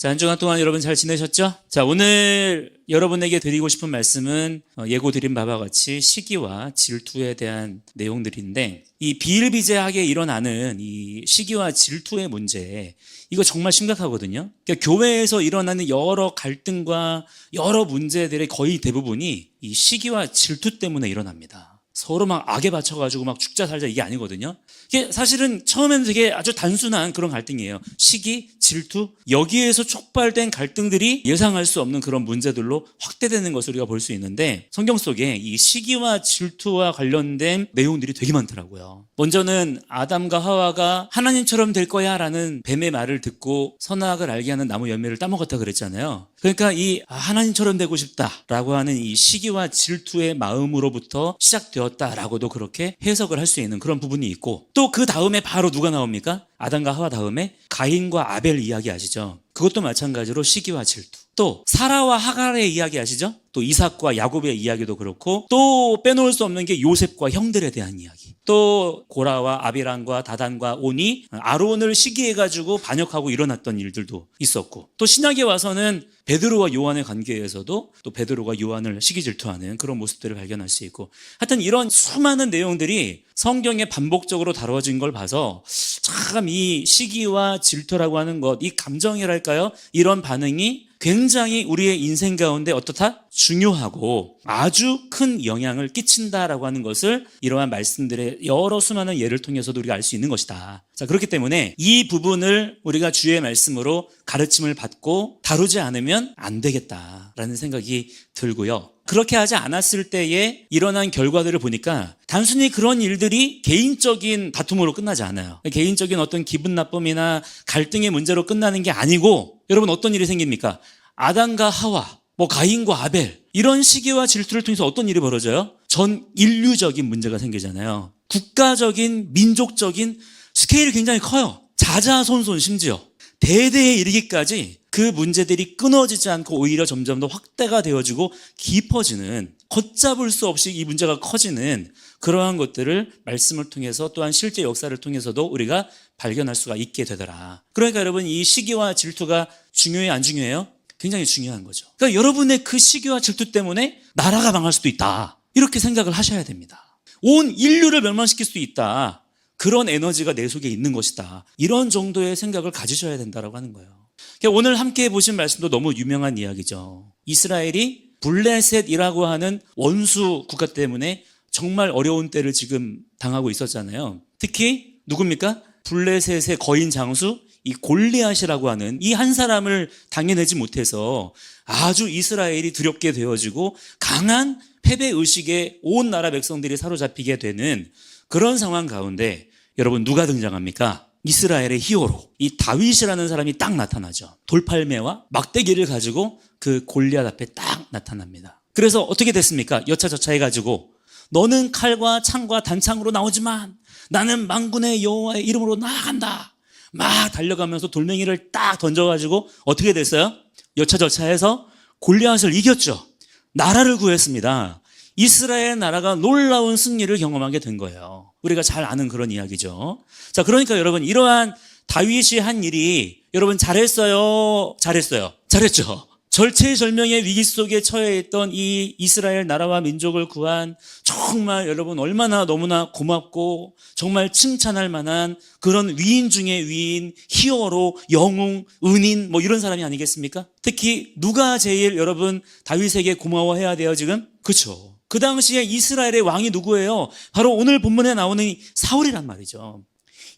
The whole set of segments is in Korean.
자, 한 주간 동안 여러분 잘 지내셨죠? 자, 오늘 여러분에게 드리고 싶은 말씀은 예고 드린 바와 같이 시기와 질투에 대한 내용들인데, 이 비일비재하게 일어나는 이 시기와 질투의 문제, 이거 정말 심각하거든요. 그러니까 교회에서 일어나는 여러 갈등과 여러 문제들의 거의 대부분이 이 시기와 질투 때문에 일어납니다. 서로 막 악에 받쳐가지고 막 죽자 살자 이게 아니거든요. 이게 사실은 처음에는 되게 아주 단순한 그런 갈등이에요. 시기, 질투, 여기에서 촉발된 갈등들이 예상할 수 없는 그런 문제들로 확대되는 것을 우리가 볼 수 있는데, 성경 속에 이 시기와 질투와 관련된 내용들이 되게 많더라고요. 먼저는 아담과 하와가 하나님처럼 될 거야 라는 뱀의 말을 듣고 선악을 알게 하는 나무 열매를 따먹었다 그랬잖아요. 그러니까 이 하나님처럼 되고 싶다라고 하는 이 시기와 질투의 마음으로부터 시작되었다라고도 그렇게 해석을 할 수 있는 그런 부분이 있고, 또 그 다음에 바로 누가 나옵니까? 아담과 하와 다음에 가인과 아벨 이야기 아시죠? 그것도 마찬가지로 시기와 질투. 또 사라와 하갈의 이야기 아시죠? 또 이삭과 야곱의 이야기도 그렇고, 또 빼놓을 수 없는 게 요셉과 형들에 대한 이야기. 또 고라와 아비람과 다단과 온이 아론을 시기해가지고 반역하고 일어났던 일들도 있었고, 또 신약에 와서는 베드로와 요한의 관계에서도 또 베드로가 요한을 시기 질투하는 그런 모습들을 발견할 수 있고, 하여튼 이런 수많은 내용들이 성경에 반복적으로 다뤄진 걸 봐서 참 이 시기와 질투라고 하는 것, 이 감정이랄까요? 이런 반응이 굉장히 우리의 인생 가운데 어떻다? 중요하고 아주 큰 영향을 끼친다라고 하는 것을 이러한 말씀들의 여러 수많은 예를 통해서도 우리가 알 수 있는 것이다. 자, 그렇기 때문에 이 부분을 우리가 주의 말씀으로 가르침을 받고 다루지 않으면 안 되겠다라는 생각이 들고요. 그렇게 하지 않았을 때에 일어난 결과들을 보니까 단순히 그런 일들이 개인적인 다툼으로 끝나지 않아요. 개인적인 어떤 기분 나쁨이나 갈등의 문제로 끝나는 게 아니고, 여러분 어떤 일이 생깁니까? 아담과 하와, 가인과 아벨, 이런 시기와 질투를 통해서 어떤 일이 벌어져요? 전 인류적인 문제가 생기잖아요. 국가적인, 민족적인 스케일이 굉장히 커요. 자자손손 심지어 대대에 이르기까지 그 문제들이 끊어지지 않고 오히려 점점 더 확대가 되어지고 깊어지는, 걷잡을 수 없이 이 문제가 커지는 그러한 것들을 말씀을 통해서, 또한 실제 역사를 통해서도 우리가 발견할 수가 있게 되더라. 그러니까 여러분, 이 시기와 질투가 중요해요, 안 중요해요? 굉장히 중요한 거죠. 그러니까 여러분의 그 시기와 질투 때문에 나라가 망할 수도 있다, 이렇게 생각을 하셔야 됩니다. 온 인류를 멸망시킬 수도 있다, 그런 에너지가 내 속에 있는 것이다, 이런 정도의 생각을 가지셔야 된다라고 하는 거예요. 오늘 함께 보신 말씀도 너무 유명한 이야기죠. 이스라엘이 블레셋이라고 하는 원수 국가 때문에 정말 어려운 때를 지금 당하고 있었잖아요. 특히 누굽니까? 블레셋의 거인 장수 이 골리앗이라고 하는 이 한 사람을 당해내지 못해서 아주 이스라엘이 두렵게 되어지고 강한 패배의식에 온 나라 백성들이 사로잡히게 되는 그런 상황 가운데 여러분, 누가 등장합니까? 이스라엘의 히어로, 이 다윗이라는 사람이 딱 나타나죠. 돌팔매와 막대기를 가지고 그 골리앗 앞에 딱 나타납니다. 그래서 어떻게 됐습니까? 여차저차 해가지고, 너는 칼과 창과 단창으로 나오지만 나는 만군의 여호와의 이름으로 나아간다, 막 달려가면서 돌멩이를 딱 던져가지고 어떻게 됐어요? 여차저차해서 골리앗을 이겼죠. 나라를 구했습니다. 이스라엘 나라가 놀라운 승리를 경험하게 된 거예요. 우리가 잘 아는 그런 이야기죠. 자, 그러니까 여러분, 이러한 다윗이 한 일이, 여러분 잘했어요? 잘했죠. 절체절명의 위기 속에 처해 있던 이 이스라엘 나라와 민족을 구한, 정말 여러분 얼마나 너무나 고맙고 정말 칭찬할 만한 그런 위인 중에 위인, 히어로, 영웅, 은인, 이런 사람이 아니겠습니까? 특히 누가 제일 여러분 다윗에게 고마워해야 돼요 지금? 그렇죠. 그 당시에 이스라엘의 왕이 누구예요? 바로 오늘 본문에 나오는 이 사울이란 말이죠.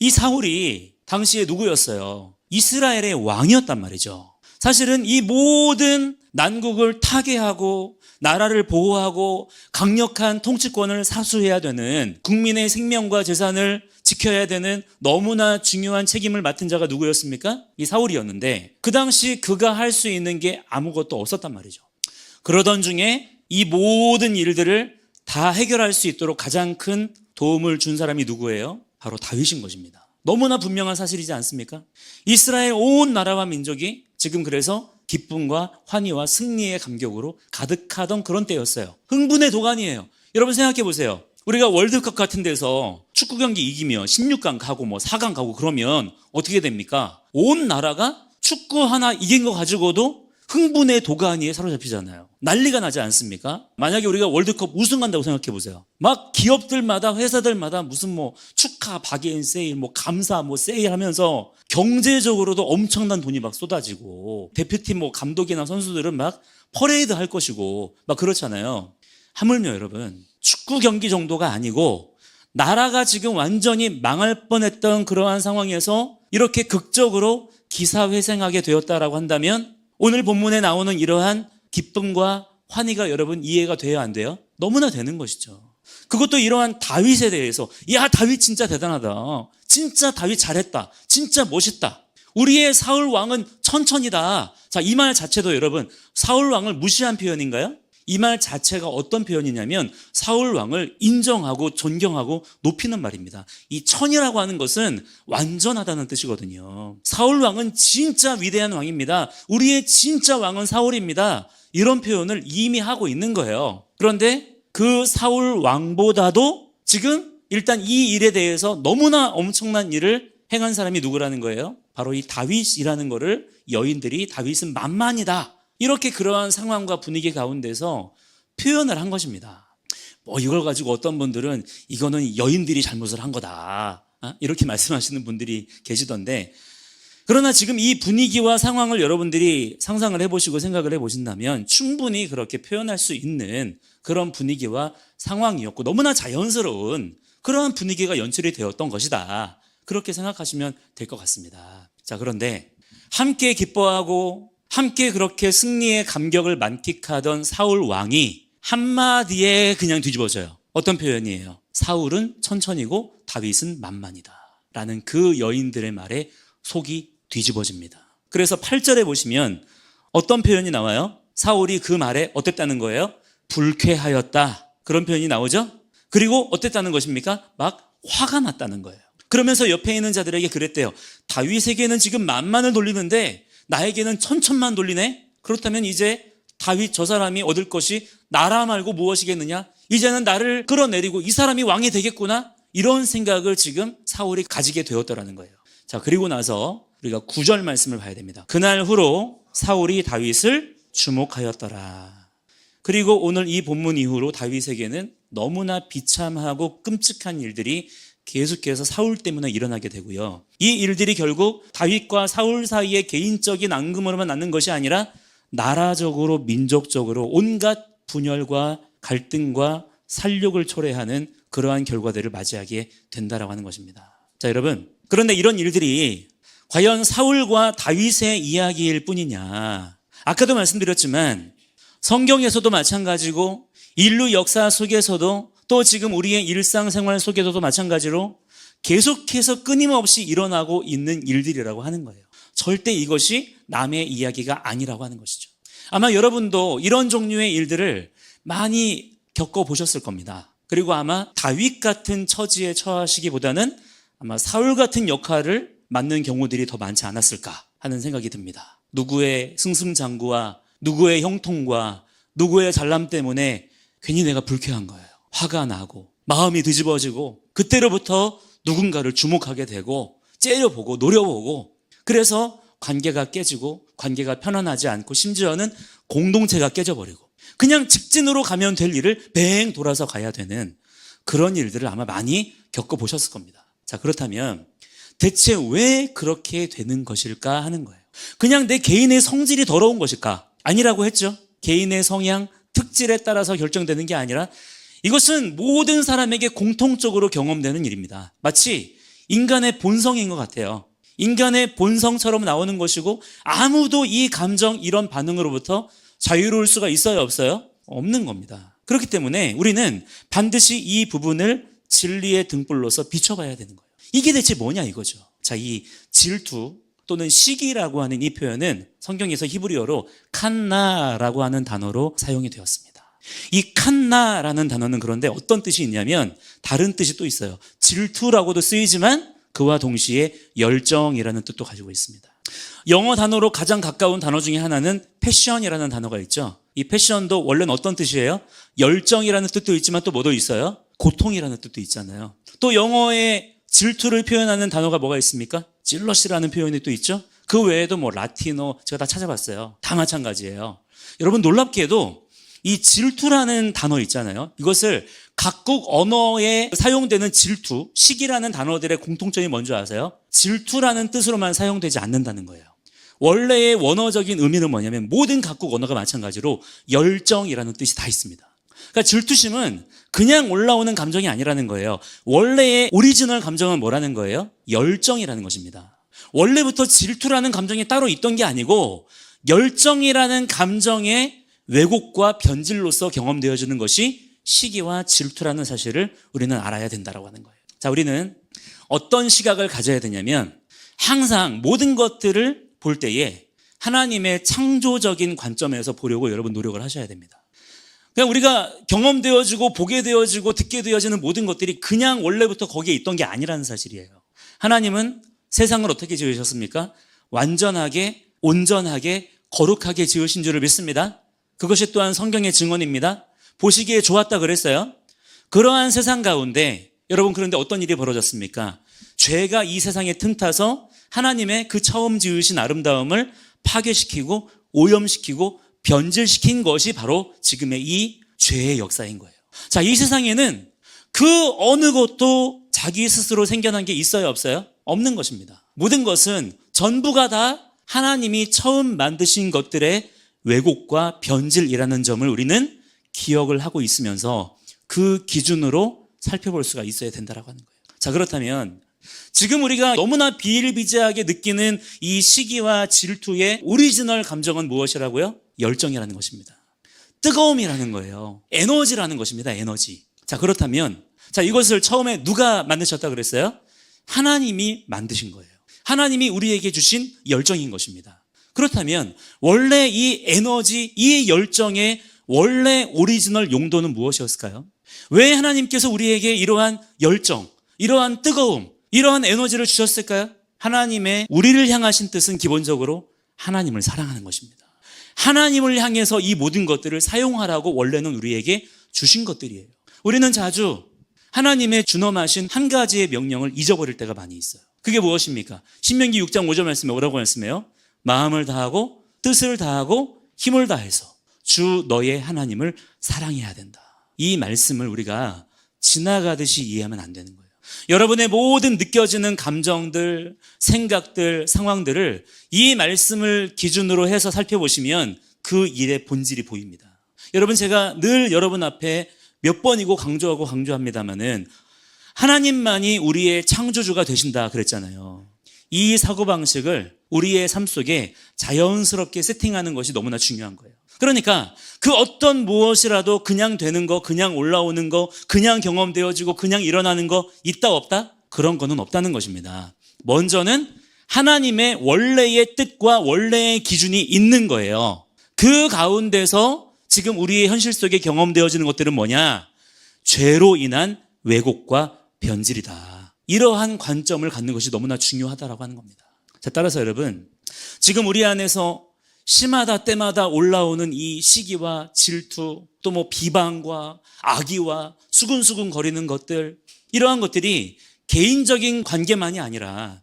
이 사울이 당시에 누구였어요? 이스라엘의 왕이었단 말이죠. 사실은 이 모든 난국을 타개하고 나라를 보호하고 강력한 통치권을 사수해야 되는, 국민의 생명과 재산을 지켜야 되는 너무나 중요한 책임을 맡은 자가 누구였습니까? 이 사울이었는데, 그 당시 그가 할 수 있는 게 아무것도 없었단 말이죠. 그러던 중에 이 모든 일들을 다 해결할 수 있도록 가장 큰 도움을 준 사람이 누구예요? 바로 다윗인 것입니다. 너무나 분명한 사실이지 않습니까? 이스라엘 온 나라와 민족이 지금 그래서 기쁨과 환희와 승리의 감격으로 가득하던 그런 때였어요. 흥분의 도가니예요. 여러분 생각해 보세요. 우리가 월드컵 같은 데서 축구 경기 이기면 16강 가고 4강 가고 그러면 어떻게 됩니까? 온 나라가 축구 하나 이긴 거 가지고도 흥분의 도가니에 사로잡히잖아요. 난리가 나지 않습니까? 만약에 우리가 월드컵 우승한다고 생각해 보세요. 막 기업들마다 회사들마다 무슨 뭐 축하, 박예인 세일, 뭐 감사, 뭐 세일 하면서 경제적으로도 엄청난 돈이 막 쏟아지고 대표팀 뭐 감독이나 선수들은 막 퍼레이드 할 것이고 막 그렇잖아요. 하물며 여러분, 축구 경기 정도가 아니고 나라가 지금 완전히 망할 뻔했던 그러한 상황에서 이렇게 극적으로 기사회생하게 되었다라고 한다면 오늘 본문에 나오는 이러한 기쁨과 환희가 여러분 이해가 돼야 안 돼요? 너무나 되는 것이죠. 그것도 이러한 다윗에 대해서, 야, 다윗 진짜 대단하다. 진짜 다윗 잘했다. 진짜 멋있다. 우리의 사울 왕은 천천이다. 자, 이 말 자체도 여러분 사울 왕을 무시한 표현인가요? 이 말 자체가 어떤 표현이냐면 사울 왕을 인정하고 존경하고 높이는 말입니다. 이 천이라고 하는 것은 완전하다는 뜻이거든요. 사울 왕은 진짜 위대한 왕입니다. 우리의 진짜 왕은 사울입니다. 이런 표현을 이미 하고 있는 거예요. 그런데 그 사울 왕보다도 지금 일단 이 일에 대해서 너무나 엄청난 일을 행한 사람이 누구라는 거예요? 바로 이 다윗이라는 거를 여인들이 다윗은 만만이다. 이렇게 그러한 상황과 분위기 가운데서 표현을 한 것입니다. 뭐 이걸 가지고 어떤 분들은 이거는 여인들이 잘못을 한 거다. 이렇게 말씀하시는 분들이 계시던데, 그러나 지금 이 분위기와 상황을 여러분들이 상상을 해보시고 생각을 해보신다면 충분히 그렇게 표현할 수 있는 그런 분위기와 상황이었고 너무나 자연스러운 그러한 분위기가 연출이 되었던 것이다. 그렇게 생각하시면 될 것 같습니다. 자, 그런데 함께 기뻐하고 함께 그렇게 승리의 감격을 만끽하던 사울 왕이 한마디에 그냥 뒤집어져요. 어떤 표현이에요? 사울은 천천히고 다윗은 만만이다 라는 그 여인들의 말에 속이 뒤집어집니다. 그래서 8절에 보시면 어떤 표현이 나와요? 사울이 그 말에 어땠다는 거예요? 불쾌하였다. 그런 표현이 나오죠? 그리고 어땠다는 것입니까? 막 화가 났다는 거예요. 그러면서 옆에 있는 자들에게 그랬대요. 다윗에게는 지금 만만을 돌리는데 나에게는 천천만 돌리네? 그렇다면 이제 다윗 저 사람이 얻을 것이 나라 말고 무엇이겠느냐? 이제는 나를 끌어내리고 이 사람이 왕이 되겠구나? 이런 생각을 지금 사울이 가지게 되었더라는 거예요. 자, 그리고 나서 우리가 9절 말씀을 봐야 됩니다. 그날 후로 사울이 다윗을 주목하였더라. 그리고 오늘 이 본문 이후로 다윗에게는 너무나 비참하고 끔찍한 일들이 계속해서 사울 때문에 일어나게 되고요. 이 일들이 결국 다윗과 사울 사이의 개인적인 앙금으로만 낳는 것이 아니라 나라적으로 민족적으로 온갖 분열과 갈등과 살육을 초래하는 그러한 결과들을 맞이하게 된다라고 하는 것입니다. 자, 여러분, 그런데 이런 일들이 과연 사울과 다윗의 이야기일 뿐이냐? 아까도 말씀드렸지만 성경에서도 마찬가지고 인류 역사 속에서도 또 지금 우리의 일상생활 속에서도 마찬가지로 계속해서 끊임없이 일어나고 있는 일들이라고 하는 거예요. 절대 이것이 남의 이야기가 아니라고 하는 것이죠. 아마 여러분도 이런 종류의 일들을 많이 겪어보셨을 겁니다. 그리고 아마 다윗 같은 처지에 처하시기보다는 아마 사울 같은 역할을 맡는 경우들이 더 많지 않았을까 하는 생각이 듭니다. 누구의 승승장구와 누구의 형통과 누구의 잘남 때문에 괜히 내가 불쾌한 거예요. 화가 나고 마음이 뒤집어지고 그때로부터 누군가를 주목하게 되고 째려보고 노려보고 그래서 관계가 깨지고 관계가 편안하지 않고 심지어는 공동체가 깨져버리고 그냥 직진으로 가면 될 일을 뱅 돌아서 가야 되는 그런 일들을 아마 많이 겪어보셨을 겁니다. 자, 그렇다면 대체 왜 그렇게 되는 것일까 하는 거예요. 그냥 내 개인의 성질이 더러운 것일까? 아니라고 했죠. 개인의 성향, 특질에 따라서 결정되는 게 아니라 이것은 모든 사람에게 공통적으로 경험되는 일입니다. 마치 인간의 본성인 것 같아요. 인간의 본성처럼 나오는 것이고 아무도 이 감정, 이런 반응으로부터 자유로울 수가 있어요, 없어요? 없는 겁니다. 그렇기 때문에 우리는 반드시 이 부분을 진리의 등불로서 비춰봐야 되는 거예요. 이게 대체 뭐냐 이거죠. 자, 이 질투 또는 시기라고 하는 이 표현은 성경에서 히브리어로 칸나라고 하는 단어로 사용이 되었습니다. 이 칸나라는 단어는 그런데 어떤 뜻이 있냐면 다른 뜻이 또 있어요. 질투라고도 쓰이지만 그와 동시에 열정이라는 뜻도 가지고 있습니다. 영어 단어로 가장 가까운 단어 중에 하나는 패션이라는 단어가 있죠. 이 패션도 원래는 어떤 뜻이에요? 열정이라는 뜻도 있지만 또 뭐도 있어요? 고통이라는 뜻도 있잖아요. 또 영어의 질투를 표현하는 단어가 뭐가 있습니까? 질러시라는 표현이 또 있죠. 그 외에도 뭐 라틴어 제가 다 찾아봤어요. 다 마찬가지예요. 여러분 놀랍게도 이 질투라는 단어 있잖아요. 이것을 각국 언어에 사용되는 질투, 시기라는 단어들의 공통점이 뭔지 아세요? 질투라는 뜻으로만 사용되지 않는다는 거예요. 원래의 원어적인 의미는 뭐냐면 모든 각국 언어가 마찬가지로 열정이라는 뜻이 다 있습니다. 그러니까 질투심은 그냥 올라오는 감정이 아니라는 거예요. 원래의 오리지널 감정은 뭐라는 거예요? 열정이라는 것입니다. 원래부터 질투라는 감정이 따로 있던 게 아니고 열정이라는 감정의 왜곡과 변질로서 경험되어지는 것이 시기와 질투라는 사실을 우리는 알아야 된다고 하는 거예요. 자, 우리는 어떤 시각을 가져야 되냐면 항상 모든 것들을 볼 때에 하나님의 창조적인 관점에서 보려고 여러분 노력을 하셔야 됩니다. 그냥 우리가 경험되어지고 보게 되어지고 듣게 되어지는 모든 것들이 그냥 원래부터 거기에 있던 게 아니라는 사실이에요. 하나님은 세상을 어떻게 지으셨습니까? 완전하게, 온전하게, 거룩하게 지으신 줄을 믿습니다. 그것이 또한 성경의 증언입니다. 보시기에 좋았다 그랬어요. 그러한 세상 가운데 여러분 그런데 어떤 일이 벌어졌습니까? 죄가 이 세상에 틈타서 하나님의 그 처음 지으신 아름다움을 파괴시키고 오염시키고 변질시킨 것이 바로 지금의 이 죄의 역사인 거예요. 자, 이 세상에는 그 어느 것도 자기 스스로 생겨난 게 있어요, 없어요? 없는 것입니다. 모든 것은 전부가 다 하나님이 처음 만드신 것들의 왜곡과 변질이라는 점을 우리는 기억을 하고 있으면서 그 기준으로 살펴볼 수가 있어야 된다고 하는 거예요. 자, 그렇다면 지금 우리가 너무나 비일비재하게 느끼는 이 시기와 질투의 오리지널 감정은 무엇이라고요? 열정이라는 것입니다. 뜨거움이라는 거예요. 에너지라는 것입니다. 에너지. 자, 그렇다면 자, 이것을 처음에 누가 만드셨다 그랬어요? 하나님이 만드신 거예요. 하나님이 우리에게 주신 열정인 것입니다. 그렇다면 원래 이 에너지, 이 열정의 원래 오리지널 용도는 무엇이었을까요? 왜 하나님께서 우리에게 이러한 열정, 이러한 뜨거움, 이러한 에너지를 주셨을까요? 하나님의 우리를 향하신 뜻은 기본적으로 하나님을 사랑하는 것입니다. 하나님을 향해서 이 모든 것들을 사용하라고 원래는 우리에게 주신 것들이에요. 우리는 자주 하나님의 준엄하신 한 가지의 명령을 잊어버릴 때가 많이 있어요. 그게 무엇입니까? 신명기 6장 5절 말씀에 뭐라고 말씀해요? 마음을 다하고 뜻을 다하고 힘을 다해서 주 너의 하나님을 사랑해야 된다. 이 말씀을 우리가 지나가듯이 이해하면 안 되는 거예요. 여러분의 모든 느껴지는 감정들, 생각들, 상황들을 이 말씀을 기준으로 해서 살펴보시면 그 일의 본질이 보입니다. 여러분, 제가 늘 여러분 앞에 몇 번이고 강조합니다마는 하나님만이 우리의 창조주가 되신다 그랬잖아요. 이 사고방식을 우리의 삶 속에 자연스럽게 세팅하는 것이 너무나 중요한 거예요. 그러니까 그 어떤 무엇이라도 그냥 되는 거, 그냥 올라오는 거, 그냥 경험되어지고 그냥 일어나는 거 있다 없다? 그런 거는 없다는 것입니다. 먼저는 하나님의 원래의 뜻과 원래의 기준이 있는 거예요. 그 가운데서 지금 우리의 현실 속에 경험되어지는 것들은 뭐냐? 죄로 인한 왜곡과 변질이다. 이러한 관점을 갖는 것이 너무나 중요하다라고 하는 겁니다. 자, 따라서 여러분, 지금 우리 안에서 시마다 때마다 올라오는 이 시기와 질투, 또 뭐 비방과 악의와 수근수근 거리는 것들, 이러한 것들이 개인적인 관계만이 아니라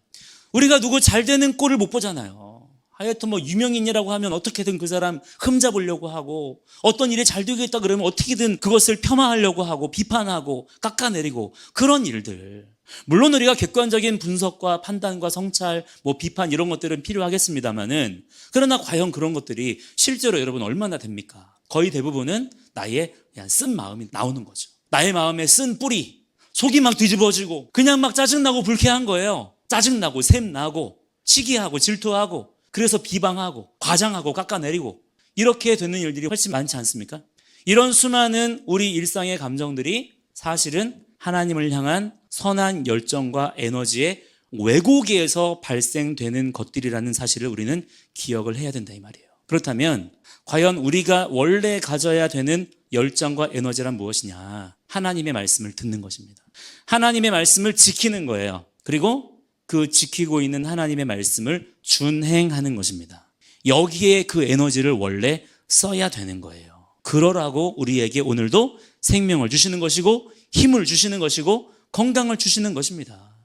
우리가 누구 잘 되는 꼴을 못 보잖아요. 하여튼 뭐 유명인이라고 하면 어떻게든 그 사람 흠잡으려고 하고, 어떤 일이 잘 되겠다 그러면 어떻게든 그것을 폄하하려고 하고 비판하고 깎아내리고, 그런 일들. 물론 우리가 객관적인 분석과 판단과 성찰, 뭐 비판 이런 것들은 필요하겠습니다만은, 그러나 과연 그런 것들이 실제로 여러분 얼마나 됩니까? 거의 대부분은 나의 그냥 쓴 마음이 나오는 거죠. 나의 마음에 쓴 뿌리, 속이 막 뒤집어지고 그냥 막 짜증나고 불쾌한 거예요. 짜증나고 샘나고 시기하고 질투하고, 그래서 비방하고 과장하고 깎아내리고, 이렇게 되는 일들이 훨씬 많지 않습니까? 이런 수많은 우리 일상의 감정들이 사실은 하나님을 향한 선한 열정과 에너지의 왜곡에서 발생되는 것들이라는 사실을 우리는 기억을 해야 된다 이 말이에요. 그렇다면 과연 우리가 원래 가져야 되는 열정과 에너지란 무엇이냐? 하나님의 말씀을 듣는 것입니다. 하나님의 말씀을 지키는 거예요. 그리고 그 지키고 있는 하나님의 말씀을 준행하는 것입니다. 여기에 그 에너지를 원래 써야 되는 거예요. 그러라고 우리에게 오늘도 생명을 주시는 것이고 힘을 주시는 것이고 건강을 주시는 것입니다.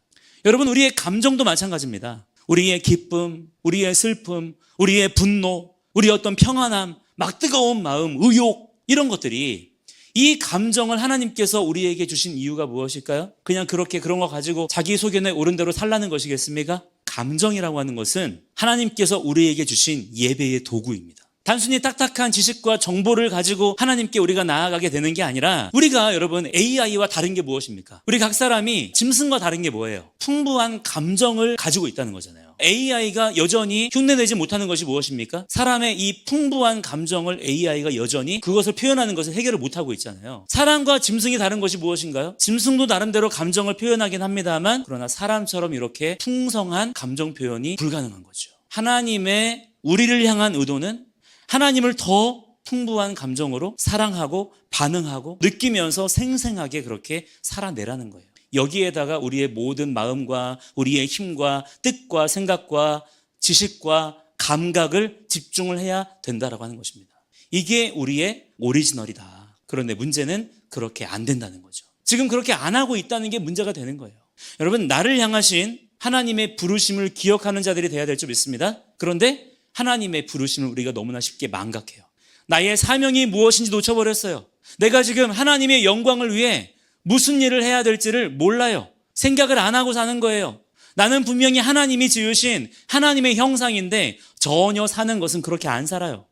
여러분, 우리의 감정도 마찬가지입니다. 우리의 기쁨, 우리의 슬픔, 우리의 분노, 우리의 어떤 평안함, 막 뜨거운 마음, 의욕, 이런 것들이, 이 감정을 하나님께서 우리에게 주신 이유가 무엇일까요? 그냥 그렇게 그런 거 가지고 자기 소견에 옳은 대로 살라는 것이겠습니까? 감정이라고 하는 것은 하나님께서 우리에게 주신 예배의 도구입니다. 단순히 딱딱한 지식과 정보를 가지고 하나님께 우리가 나아가게 되는 게 아니라, 우리가 여러분 AI와 다른 게 무엇입니까? 우리 각 사람이 짐승과 다른 게 뭐예요? 풍부한 감정을 가지고 있다는 거잖아요. AI가 여전히 흉내내지 못하는 것이 무엇입니까? 사람의 이 풍부한 감정을 AI가 여전히 그것을 표현하는 것을 해결을 못하고 있잖아요. 사람과 짐승이 다른 것이 무엇인가요? 짐승도 나름대로 감정을 표현하긴 합니다만, 그러나 사람처럼 이렇게 풍성한 감정 표현이 불가능한 거죠. 하나님의 우리를 향한 의도는 하나님을 더 풍부한 감정으로 사랑하고 반응하고 느끼면서 생생하게 그렇게 살아내라는 거예요. 여기에다가 우리의 모든 마음과 우리의 힘과 뜻과 생각과 지식과 감각을 집중을 해야 된다라고 하는 것입니다. 이게 우리의 오리지널이다. 그런데 문제는 그렇게 안 된다는 거죠. 지금 그렇게 안 하고 있다는 게 문제가 되는 거예요. 여러분, 나를 향하신 하나님의 부르심을 기억하는 자들이 돼야 될 줄 믿습니다. 그런데 하나님의 부르심을 우리가 너무나 쉽게 망각해요. 나의 사명이 무엇인지 놓쳐버렸어요. 내가 지금 하나님의 영광을 위해 무슨 일을 해야 될지를 몰라요. 생각을 안 하고 사는 거예요. 나는 분명히 하나님이 지으신 하나님의 형상인데 전혀 사는 것은 그렇게 안 살아요.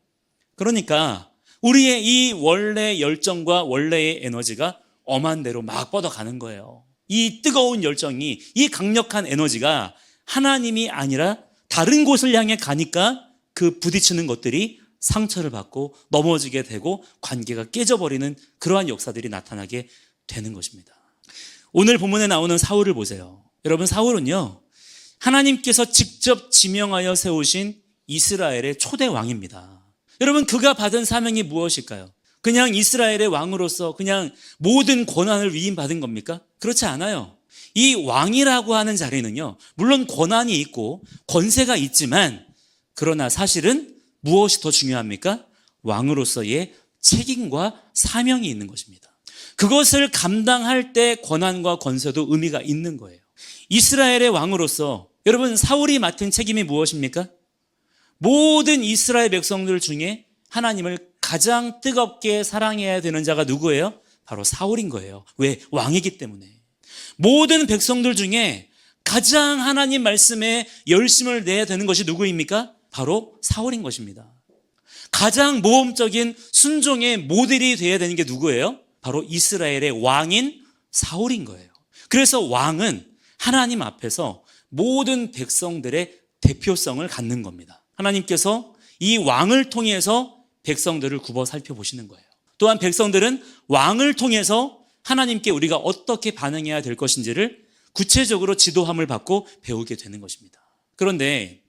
그러니까 우리의 이 원래 열정과 원래의 에너지가 엄한 대로 막 뻗어가는 거예요. 이 뜨거운 열정이, 이 강력한 에너지가 하나님이 아니라 다른 곳을 향해 가니까 그 부딪히는 것들이 상처를 받고 넘어지게 되고 관계가 깨져버리는 그러한 역사들이 나타나게 되는 것입니다. 오늘 본문에 나오는 사울을 보세요. 여러분, 사울은요, 하나님께서 직접 지명하여 세우신 이스라엘의 초대 왕입니다. 여러분, 그가 받은 사명이 무엇일까요? 그냥 이스라엘의 왕으로서 그냥 모든 권한을 위임받은 겁니까? 그렇지 않아요. 이 왕이라고 하는 자리는요, 물론 권한이 있고 권세가 있지만, 그러나 사실은 무엇이 더 중요합니까? 왕으로서의 책임과 사명이 있는 것입니다. 그것을 감당할 때 권한과 권세도 의미가 있는 거예요. 이스라엘의 왕으로서 여러분, 사울이 맡은 책임이 무엇입니까? 모든 이스라엘 백성들 중에 하나님을 가장 뜨겁게 사랑해야 되는 자가 누구예요? 바로 사울인 거예요. 왜? 왕이기 때문에. 모든 백성들 중에 가장 하나님 말씀에 열심을 내야 되는 것이 누구입니까? 바로 사울인 것입니다. 가장 모범적인 순종의 모델이 되어야 되는 게 누구예요? 바로 이스라엘의 왕인 사울인 거예요. 그래서 왕은 하나님 앞에서 모든 백성들의 대표성을 갖는 겁니다. 하나님께서 이 왕을 통해서 백성들을 굽어 살펴보시는 거예요. 또한 백성들은 왕을 통해서 하나님께 우리가 어떻게 반응해야 될 것인지를 구체적으로 지도함을 받고 배우게 되는 것입니다. 그런데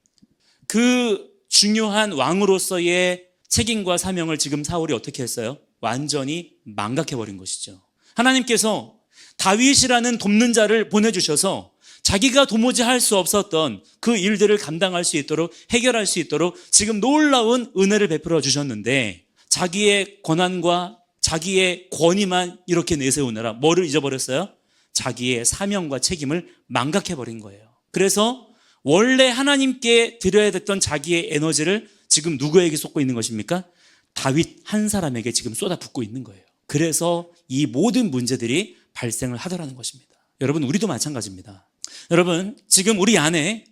그 중요한 왕으로서의 책임과 사명을 지금 사울이 어떻게 했어요? 완전히 망각해버린 것이죠. 하나님께서 다윗이라는 돕는 자를 보내주셔서 자기가 도무지 할 수 없었던 그 일들을 감당할 수 있도록, 해결할 수 있도록 지금 놀라운 은혜를 베풀어 주셨는데, 자기의 권한과 자기의 권위만 이렇게 내세우느라 뭐를 잊어버렸어요? 자기의 사명과 책임을 망각해버린 거예요. 그래서 원래 하나님께 드려야 됐던 자기의 에너지를 지금 누구에게 쏟고 있는 것입니까? 다윗 한 사람에게 지금 쏟아붓고 있는 거예요. 그래서 이 모든 문제들이 발생을 하더라는 것입니다. 여러분, 우리도 마찬가지입니다. 여러분, 지금 우리 안에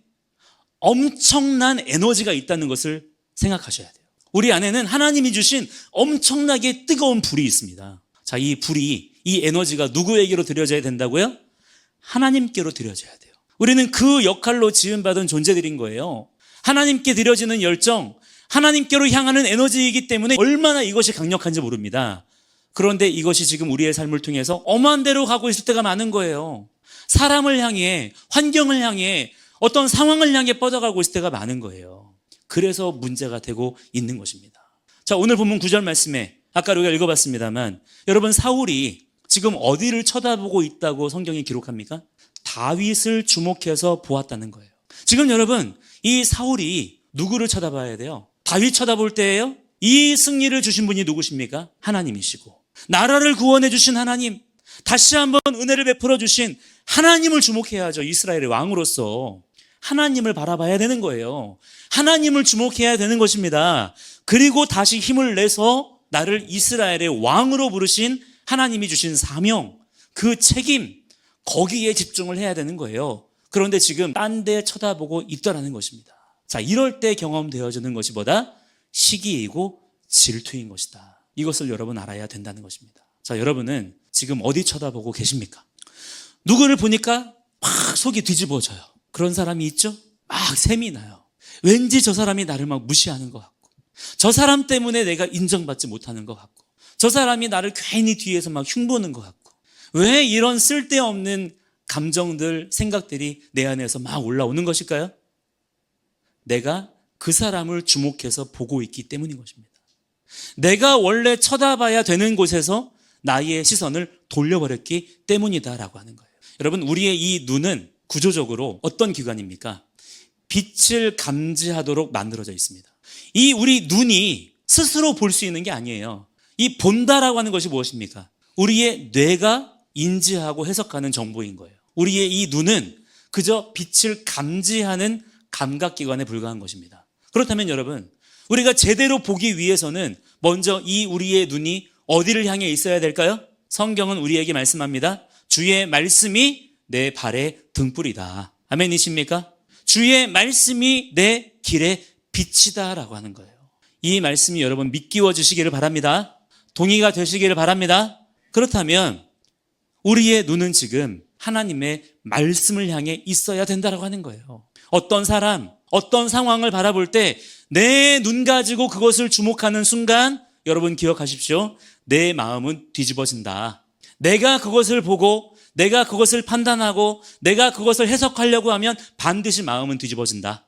엄청난 에너지가 있다는 것을 생각하셔야 돼요. 우리 안에는 하나님이 주신 엄청나게 뜨거운 불이 있습니다. 자, 이 불이, 이 에너지가 누구에게로 드려져야 된다고요? 하나님께로 드려져야 돼요. 우리는 그 역할로 지음받은 존재들인 거예요. 하나님께 드려지는 열정, 하나님께로 향하는 에너지이기 때문에 얼마나 이것이 강력한지 모릅니다. 그런데 이것이 지금 우리의 삶을 통해서 엄한 데로 가고 있을 때가 많은 거예요. 사람을 향해, 환경을 향해, 어떤 상황을 향해 뻗어가고 있을 때가 많은 거예요. 그래서 문제가 되고 있는 것입니다. 자, 오늘 본문 9절 말씀에 아까 우리가 읽어봤습니다만, 여러분, 사울이 지금 어디를 쳐다보고 있다고 성경이 기록합니까? 다윗을 주목해서 보았다는 거예요. 지금 여러분, 이 사울이 누구를 쳐다봐야 돼요? 다윗 쳐다볼 때예요? 이 승리를 주신 분이 누구십니까? 하나님이시고, 나라를 구원해 주신 하나님, 다시 한번 은혜를 베풀어 주신 하나님을 주목해야죠. 이스라엘의 왕으로서 하나님을 바라봐야 되는 거예요. 하나님을 주목해야 되는 것입니다. 그리고 다시 힘을 내서 나를 이스라엘의 왕으로 부르신 하나님이 주신 사명, 그 책임, 거기에 집중을 해야 되는 거예요. 그런데 지금 딴 데 쳐다보고 있더라는 것입니다. 자, 이럴 때 경험되어지는 것이 뭐다? 시기이고 질투인 것이다. 이것을 여러분 알아야 된다는 것입니다. 자, 여러분은 지금 어디 쳐다보고 계십니까? 누구를 보니까 막 속이 뒤집어져요. 그런 사람이 있죠? 막 샘이 나요. 왠지 저 사람이 나를 막 무시하는 것 같고, 저 사람 때문에 내가 인정받지 못하는 것 같고, 저 사람이 나를 괜히 뒤에서 막 흉보는 것 같고, 왜 이런 쓸데없는 감정들, 생각들이 내 안에서 막 올라오는 것일까요? 내가 그 사람을 주목해서 보고 있기 때문인 것입니다. 내가 원래 쳐다봐야 되는 곳에서 나의 시선을 돌려버렸기 때문이다라고 하는 거예요. 여러분, 우리의 이 눈은 구조적으로 어떤 기관입니까? 빛을 감지하도록 만들어져 있습니다. 이 우리 눈이 스스로 볼 수 있는 게 아니에요. 이 본다라고 하는 것이 무엇입니까? 우리의 뇌가 인지하고 해석하는 정보인 거예요. 우리의 이 눈은 그저 빛을 감지하는 감각기관에 불과한 것입니다. 그렇다면 여러분, 우리가 제대로 보기 위해서는 먼저 이 우리의 눈이 어디를 향해 있어야 될까요? 성경은 우리에게 말씀합니다. 주의 말씀이 내 발의 등불이다. 아멘이십니까? 주의 말씀이 내 길의 빛이다 라고 하는 거예요. 이 말씀이 여러분 믿기워 주시기를 바랍니다. 동의가 되시기를 바랍니다. 그렇다면 우리의 눈은 지금 하나님의 말씀을 향해 있어야 된다라고 하는 거예요. 어떤 사람, 어떤 상황을 바라볼 때 내 눈 가지고 그것을 주목하는 순간 여러분 기억하십시오. 내 마음은 뒤집어진다. 내가 그것을 보고 내가 그것을 판단하고 내가 그것을 해석하려고 하면 반드시 마음은 뒤집어진다.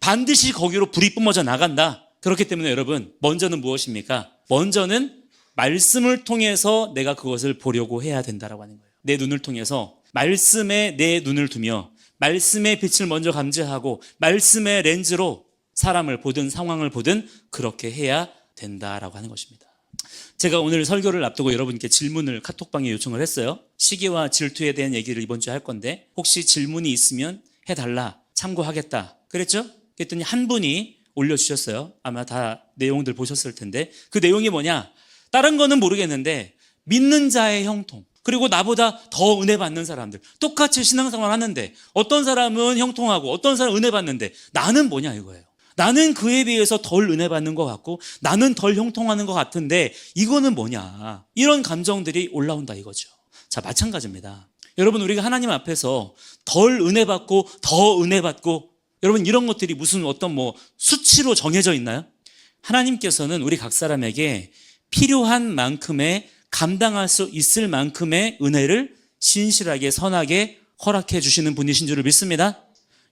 반드시 거기로 불이 뿜어져 나간다. 그렇기 때문에 여러분, 먼저는 무엇입니까? 먼저는 말씀을 통해서 내가 그것을 보려고 해야 된다라고 하는 거예요. 내 눈을 통해서 말씀에 내 눈을 두며 말씀의 빛을 먼저 감지하고 말씀의 렌즈로 사람을 보든 상황을 보든 그렇게 해야 된다라고 하는 것입니다. 제가 오늘 설교를 앞두고 여러분께 질문을 카톡방에 요청을 했어요. 시기와 질투에 대한 얘기를 이번 주에 할 건데 혹시 질문이 있으면 해달라, 참고하겠다 그랬죠? 그랬더니 한 분이 올려주셨어요. 아마 다 내용들 보셨을 텐데 그 내용이 뭐냐? 다른 거는 모르겠는데 믿는 자의 형통, 그리고 나보다 더 은혜 받는 사람들, 똑같이 신앙생활 하는데 어떤 사람은 형통하고 어떤 사람은 은혜 받는데 나는 뭐냐 이거예요. 나는 그에 비해서 덜 은혜 받는 것 같고 나는 덜 형통하는 것 같은데 이거는 뭐냐, 이런 감정들이 올라온다 이거죠. 자, 마찬가지입니다. 여러분, 우리가 하나님 앞에서 덜 은혜 받고 더 은혜 받고, 여러분 이런 것들이 무슨 어떤 수치로 정해져 있나요? 하나님께서는 우리 각 사람에게 필요한 만큼의, 감당할 수 있을 만큼의 은혜를 신실하게 선하게 허락해 주시는 분이신 줄을 믿습니다.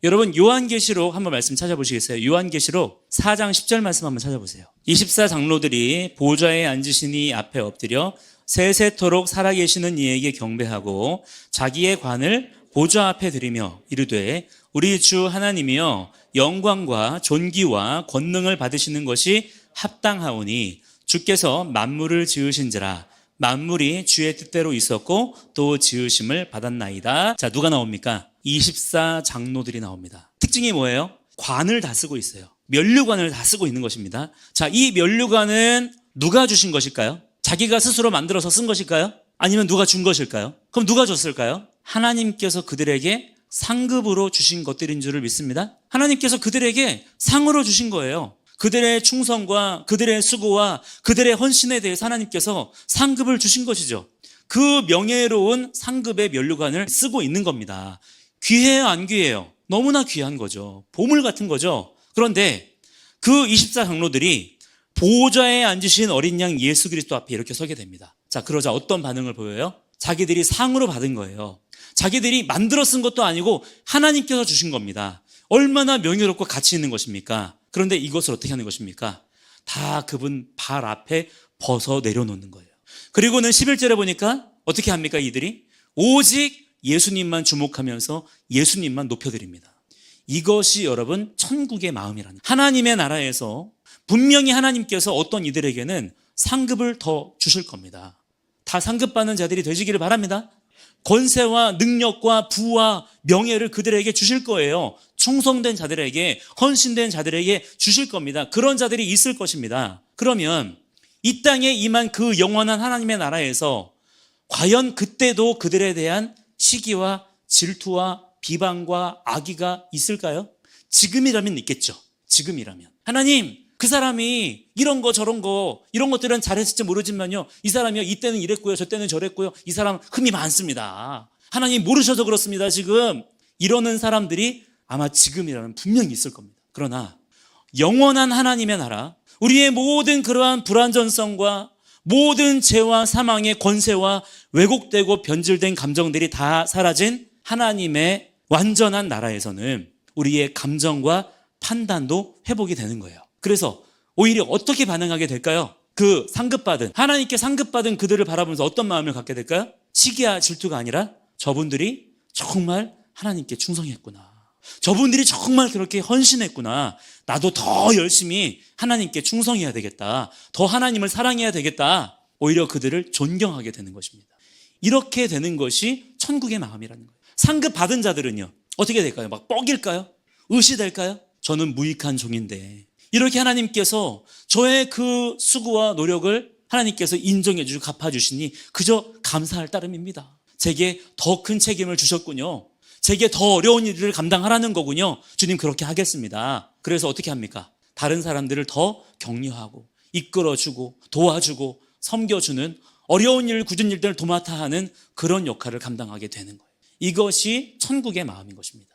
여러분, 요한계시록 한번 말씀 찾아보시겠어요? 요한계시록 4장 10절 말씀 한번 찾아보세요. 24장로들이 보좌에 앉으신 이 앞에 엎드려 세세토록 살아계시는 이에게 경배하고 자기의 관을 보좌 앞에 드리며 이르되 우리 주 하나님이여, 영광과 존귀와 권능을 받으시는 것이 합당하오니 주께서 만물을 지으신지라 만물이 주의 뜻대로 있었고 또 지으심을 받았나이다. 자, 누가 나옵니까? 24장로들이 나옵니다. 특징이 뭐예요? 관을 다 쓰고 있어요. 면류관을 다 쓰고 있는 것입니다. 자, 이 면류관은 누가 주신 것일까요? 자기가 스스로 만들어서 쓴 것일까요? 아니면 누가 준 것일까요? 그럼 누가 줬을까요? 하나님께서 그들에게 상급으로 주신 것들인 줄을 믿습니다. 하나님께서 그들에게 상으로 주신 거예요. 그들의 충성과 그들의 수고와 그들의 헌신에 대해서 하나님께서 상급을 주신 것이죠. 그 명예로운 상급의 면류관을 쓰고 있는 겁니다. 귀해요, 안 귀해요? 너무나 귀한 거죠. 보물 같은 거죠. 그런데 그 24장로들이 보좌에 앉으신 어린 양 예수 그리스도 앞에 이렇게 서게 됩니다. 자, 그러자 어떤 반응을 보여요? 자기들이 상으로 받은 거예요. 자기들이 만들어 쓴 것도 아니고 하나님께서 주신 겁니다. 얼마나 명예롭고 가치 있는 것입니까? 그런데 이것을 어떻게 하는 것입니까? 다 그분 발 앞에 벗어 내려놓는 거예요. 그리고는 11절에 보니까 어떻게 합니까? 이들이 오직 예수님만 주목하면서 예수님만 높여드립니다. 이것이 여러분 천국의 마음이라는, 하나님의 나라에서 분명히 하나님께서 어떤 이들에게는 상급을 더 주실 겁니다. 다 상급받는 자들이 되시기를 바랍니다. 권세와 능력과 부와 명예를 그들에게 주실 거예요. 충성된 자들에게, 헌신된 자들에게 주실 겁니다. 그런 자들이 있을 것입니다. 그러면 이 땅에 임한 그 영원한 하나님의 나라에서 과연 그때도 그들에 대한 시기와 질투와 비방과 악의가 있을까요? 지금이라면 있겠죠. 지금이라면. 하나님, 그 사람이 이런 거 저런 거 이런 것들은 잘했을지 모르지만요, 이 사람이요 이때는 이랬고요 저때는 저랬고요, 이 사람 흠이 많습니다. 하나님 모르셔서 그렇습니다. 지금 이러는 사람들이 아마 지금이라면 분명히 있을 겁니다. 그러나 영원한 하나님의 나라, 우리의 모든 그러한 불완전성과 모든 죄와 사망의 권세와 왜곡되고 변질된 감정들이 다 사라진 하나님의 완전한 나라에서는 우리의 감정과 판단도 회복이 되는 거예요. 그래서 오히려 어떻게 반응하게 될까요? 그 상급받은, 하나님께 상급받은 그들을 바라보면서 어떤 마음을 갖게 될까요? 시기와 질투가 아니라 저분들이 정말 하나님께 충성했구나, 저분들이 정말 그렇게 헌신했구나, 나도 더 열심히 하나님께 충성해야 되겠다, 더 하나님을 사랑해야 되겠다, 오히려 그들을 존경하게 되는 것입니다. 이렇게 되는 것이 천국의 마음이라는 거예요. 상급받은 자들은요 어떻게 될까요? 막 뻑일까요? 의시될까요? 저는 무익한 종인데, 이렇게 하나님께서 저의 그 수고와 노력을 하나님께서 인정해 주시고 갚아주시니 그저 감사할 따름입니다. 제게 더 큰 책임을 주셨군요, 제게 더 어려운 일을 감당하라는 거군요, 주님 그렇게 하겠습니다. 그래서 어떻게 합니까? 다른 사람들을 더 격려하고 이끌어주고 도와주고 섬겨주는, 어려운 일, 굳은 일들을 도맡아 하는 그런 역할을 감당하게 되는 거예요. 이것이 천국의 마음인 것입니다.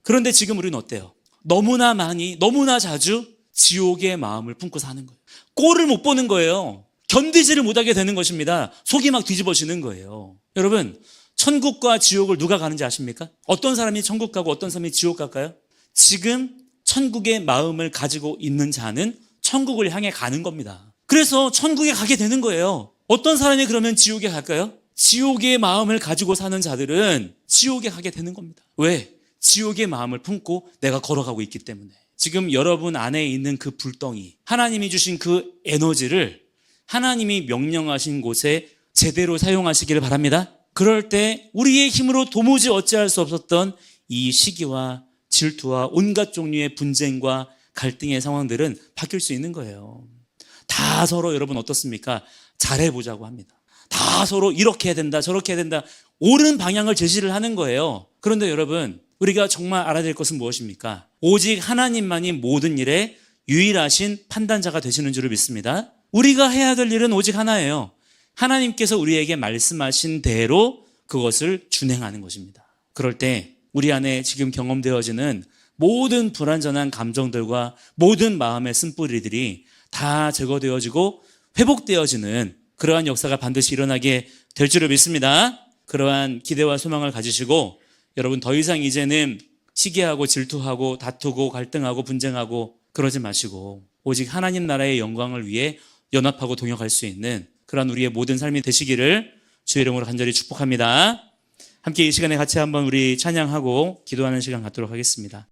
그런데 지금 우리는 어때요? 너무나 많이, 너무나 자주 지옥의 마음을 품고 사는 거예요. 꼴을 못 보는 거예요. 견디지를 못하게 되는 것입니다. 속이 막 뒤집어지는 거예요. 여러분, 천국과 지옥을 누가 가는지 아십니까? 어떤 사람이 천국 가고 어떤 사람이 지옥 갈까요? 지금 천국의 마음을 가지고 있는 자는 천국을 향해 가는 겁니다. 그래서 천국에 가게 되는 거예요. 어떤 사람이 그러면 지옥에 갈까요? 지옥의 마음을 가지고 사는 자들은 지옥에 가게 되는 겁니다. 왜? 지옥의 마음을 품고 내가 걸어가고 있기 때문에. 지금 여러분 안에 있는 그 불덩이, 하나님이 주신 그 에너지를 하나님이 명령하신 곳에 제대로 사용하시기를 바랍니다. 그럴 때 우리의 힘으로 도무지 어찌할 수 없었던 이 시기와 질투와 온갖 종류의 분쟁과 갈등의 상황들은 바뀔 수 있는 거예요. 다 서로 여러분 어떻습니까? 잘해보자고 합니다. 다 서로 이렇게 해야 된다 저렇게 해야 된다, 옳은 방향을 제시를 하는 거예요. 그런데 여러분, 우리가 정말 알아야 될 것은 무엇입니까? 오직 하나님만이 모든 일에 유일하신 판단자가 되시는 줄을 믿습니다. 우리가 해야 될 일은 오직 하나예요. 하나님께서 우리에게 말씀하신 대로 그것을 준행하는 것입니다. 그럴 때 우리 안에 지금 경험되어지는 모든 불완전한 감정들과 모든 마음의 쓴뿌리들이 다 제거되어지고 회복되어지는 그러한 역사가 반드시 일어나게 될 줄을 믿습니다. 그러한 기대와 소망을 가지시고 여러분, 더 이상 이제는 시기하고 질투하고 다투고 갈등하고 분쟁하고 그러지 마시고 오직 하나님 나라의 영광을 위해 연합하고 동역할 수 있는 그러한 우리의 모든 삶이 되시기를 주의 이름으로 간절히 축복합니다. 함께 이 시간에 같이 한번 우리 찬양하고 기도하는 시간 갖도록 하겠습니다.